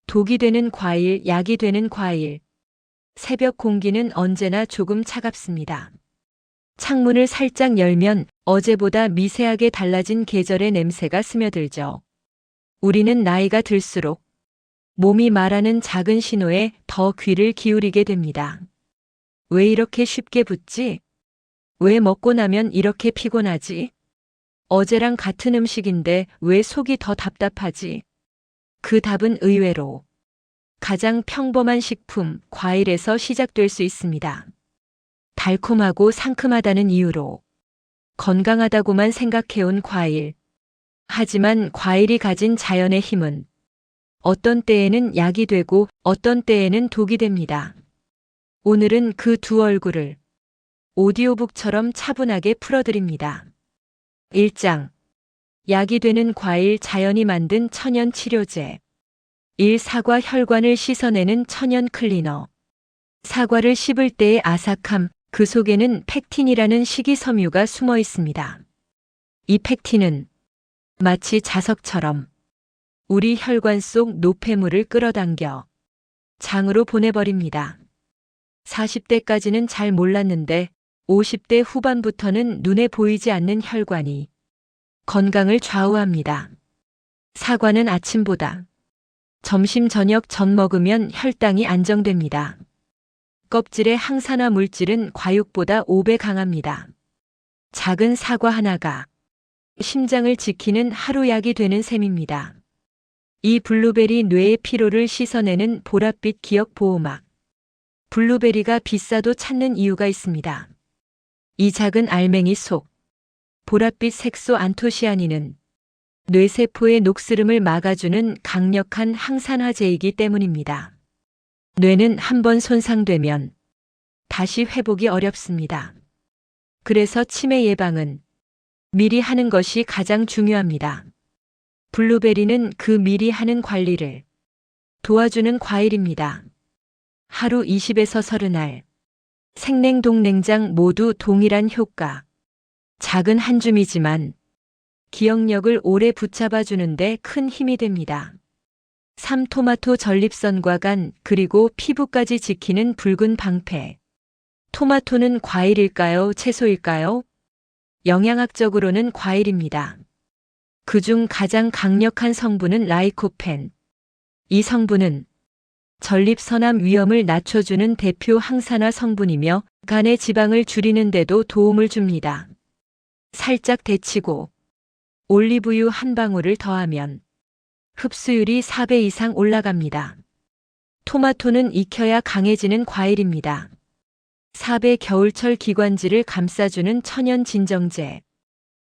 독이 되는 과일, 약이 되는 과일. 새벽 공기는 언제나 조금 차갑습니다. 창문을 살짝 열면 어제보다 미세하게 달라진 계절의 냄새가 스며들죠. 우리는 나이가 들수록 몸이 말하는 작은 신호에 더 귀를 기울이게 됩니다. 왜 이렇게 쉽게 붓지? 왜 먹고 나면 이렇게 피곤하지? 어제랑 같은 음식인데 왜 속이 더 답답하지? 그 답은 의외로 가장 평범한 식품, 과일에서 시작될 수 있습니다. 달콤하고 상큼하다는 이유로 건강하다고만 생각해온 과일. 하지만 과일이 가진 자연의 힘은 어떤 때에는 약이 되고 어떤 때에는 독이 됩니다. 오늘은 그 두 얼굴을 오디오북처럼 차분하게 풀어드립니다. 1장. 약이 되는 과일 자연이 만든 천연 치료제. 1. 사과 혈관을 씻어내는 천연 클리너. 사과를 씹을 때의 아삭함, 그 속에는 펙틴이라는 식이섬유가 숨어 있습니다. 이 펙틴은 마치 자석처럼 우리 혈관 속 노폐물을 끌어당겨 장으로 보내버립니다. 40대까지는 잘 몰랐는데 50대 후반부터는 눈에 보이지 않는 혈관이 건강을 좌우합니다. 사과는 아침보다 점심 저녁 전 먹으면 혈당이 안정됩니다. 껍질의 항산화 물질은 과육보다 5배 강합니다. 작은 사과 하나가 심장을 지키는 하루 약이 되는 셈입니다. 이 블루베리 뇌의 피로를 씻어내는 보랏빛 기억 보호막. 블루베리가 비싸도 찾는 이유가 있습니다. 이 작은 알맹이 속 보랏빛 색소 안토시아닌은 뇌세포의 녹슬음을 막아주는 강력한 항산화제이기 때문입니다. 뇌는 한번 손상되면 다시 회복이 어렵습니다. 그래서 치매 예방은 미리 하는 것이 가장 중요합니다. 블루베리는 그 미리 하는 관리를 도와주는 과일입니다. 하루 20에서 30알. 생냉동 냉장 모두 동일한 효과. 작은 한 줌이지만 기억력을 오래 붙잡아 주는데 큰 힘이 됩니다. 3. 토마토 전립선과 간 그리고 피부까지 지키는 붉은 방패. 토마토는 과일일까요? 채소일까요? 영양학적으로는 과일입니다. 그중 가장 강력한 성분은 라이코펜. 이 성분은 전립선암 위험을 낮춰주는 대표 항산화 성분이며 간의 지방을 줄이는 데도 도움을 줍니다. 살짝 데치고 올리브유 한 방울을 더하면 흡수율이 4배 이상 올라갑니다. 토마토는 익혀야 강해지는 과일입니다. 4배 겨울철 기관지를 감싸주는 천연 진정제.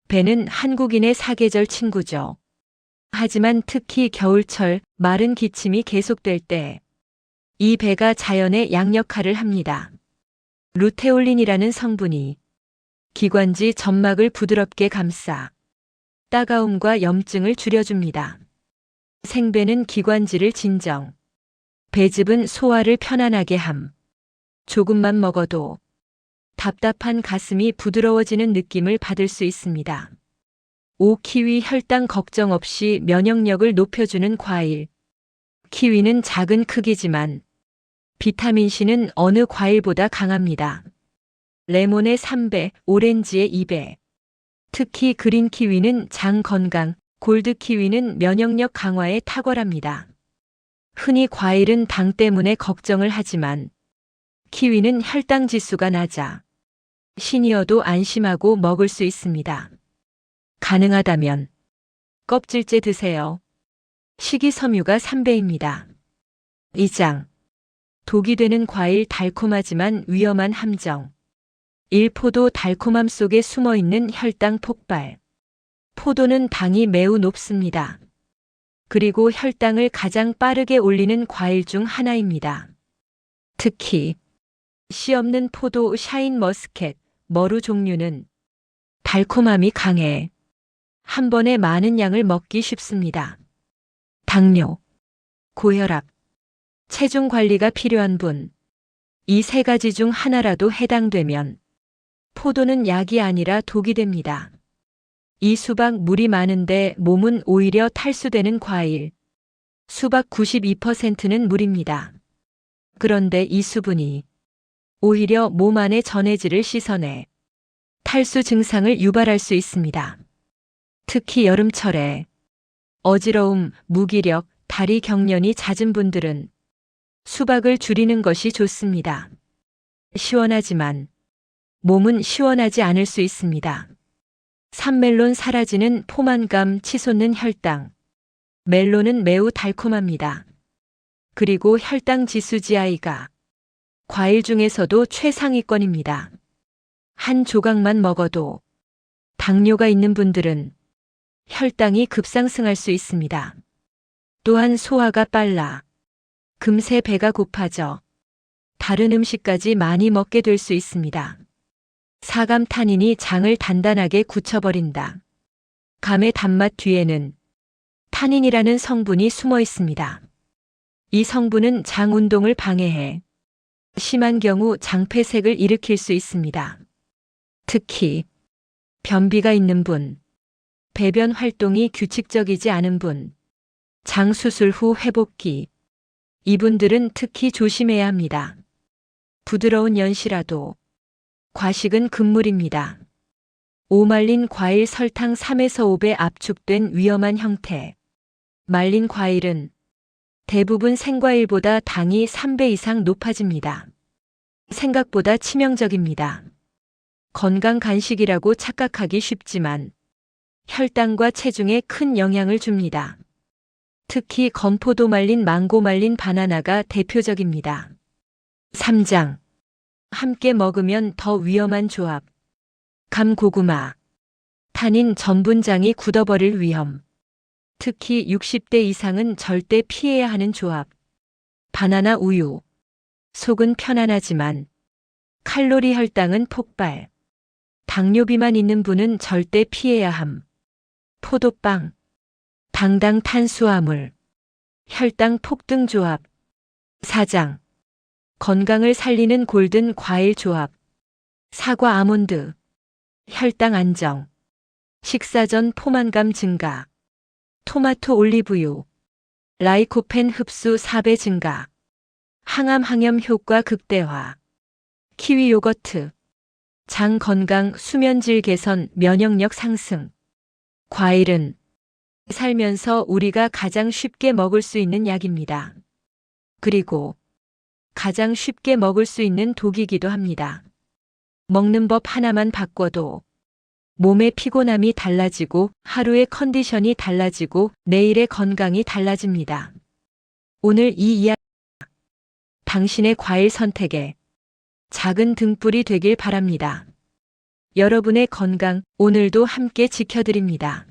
배는 한국인의 사계절 친구죠. 하지만 특히 겨울철 마른 기침이 계속될 때 이 배가 자연의 약 역할을 합니다. 루테올린이라는 성분이 기관지 점막을 부드럽게 감싸 따가움과 염증을 줄여줍니다. 생배는 기관지를 진정, 배즙은 소화를 편안하게 함. 조금만 먹어도 답답한 가슴이 부드러워지는 느낌을 받을 수 있습니다. 5. 키위 혈당 걱정 없이 면역력을 높여주는 과일. 키위는 작은 크기지만 비타민C는 어느 과일보다 강합니다. 레몬의 3배, 오렌지의 2배. 특히 그린 키위는 장 건강, 골드 키위는 면역력 강화에 탁월합니다. 흔히 과일은 당 때문에 걱정을 하지만 키위는 혈당 지수가 낮아 신이어도 안심하고 먹을 수 있습니다. 가능하다면 껍질째 드세요. 식이섬유가 3배입니다. 2장. 독이 되는 과일 달콤하지만 위험한 함정. 1. 포도 달콤함 속에 숨어있는 혈당 폭발. 포도는 당이 매우 높습니다. 그리고 혈당을 가장 빠르게 올리는 과일 중 하나입니다. 특히 씨 없는 포도 샤인 머스켓, 머루 종류는 달콤함이 강해 한 번에 많은 양을 먹기 쉽습니다. 당뇨, 고혈압, 체중 관리가 필요한 분, 이 세 가지 중 하나라도 해당되면 포도는 약이 아니라 독이 됩니다. 이 수박 물이 많은데 몸은 오히려 탈수되는 과일. 수박 92%는 물입니다. 그런데 이 수분이 오히려 몸 안의 전해질을 씻어내 탈수 증상을 유발할 수 있습니다. 특히 여름철에 어지러움, 무기력, 다리 경련이 잦은 분들은 수박을 줄이는 것이 좋습니다. 시원하지만 몸은 시원하지 않을 수 있습니다. 산멜론 사라지는 포만감, 치솟는 혈당. 멜론은 매우 달콤합니다. 그리고 혈당 지수 GI가 과일 중에서도 최상위권입니다. 한 조각만 먹어도 당뇨가 있는 분들은 혈당이 급상승할 수 있습니다. 또한 소화가 빨라 금세 배가 고파져 다른 음식까지 많이 먹게 될 수 있습니다. 사감 타닌이 장을 단단하게 굳혀버린다. 감의 단맛 뒤에는 타닌이라는 성분이 숨어 있습니다. 이 성분은 장 운동을 방해해 심한 경우 장폐색을 일으킬 수 있습니다. 특히 변비가 있는 분, 배변 활동이 규칙적이지 않은 분, 장 수술 후 회복기, 이분들은 특히 조심해야 합니다. 부드러운 연시라도 과식은 금물입니다. 오말린 과일 설탕 3에서 5배 압축된 위험한 형태. 말린 과일은 대부분 생과일보다 당이 3배 이상 높아집니다. 생각보다 치명적입니다. 건강 간식이라고 착각하기 쉽지만 혈당과 체중에 큰 영향을 줍니다. 특히 건포도 말린 망고 말린 바나나가 대표적입니다. 3장. 함께 먹으면 더 위험한 조합. 감고구마. 타닌 전분장이 굳어버릴 위험. 특히 60대 이상은 절대 피해야 하는 조합. 바나나 우유. 속은 편안하지만 칼로리 혈당은 폭발. 당뇨비만 있는 분은 절대 피해야 함. 포도빵. 당당 탄수화물. 혈당 폭등 조합. 4장. 건강을 살리는 골든 과일 조합. 사과 아몬드. 혈당 안정. 식사 전 포만감 증가. 토마토 올리브유. 라이코펜 흡수 4배 증가. 항암 항염 효과 극대화. 키위 요거트. 장 건강, 수면질 개선, 면역력 상승. 과일은 살면서 우리가 가장 쉽게 먹을 수 있는 약입니다. 그리고 가장 쉽게 먹을 수 있는 독이기도 합니다. 먹는 법 하나만 바꿔도 몸의 피곤함이 달라지고 하루의 컨디션이 달라지고 내일의 건강이 달라집니다. 오늘 이 이야기 당신의 과일 선택에 작은 등불이 되길 바랍니다. 여러분의 건강 오늘도 함께 지켜드립니다.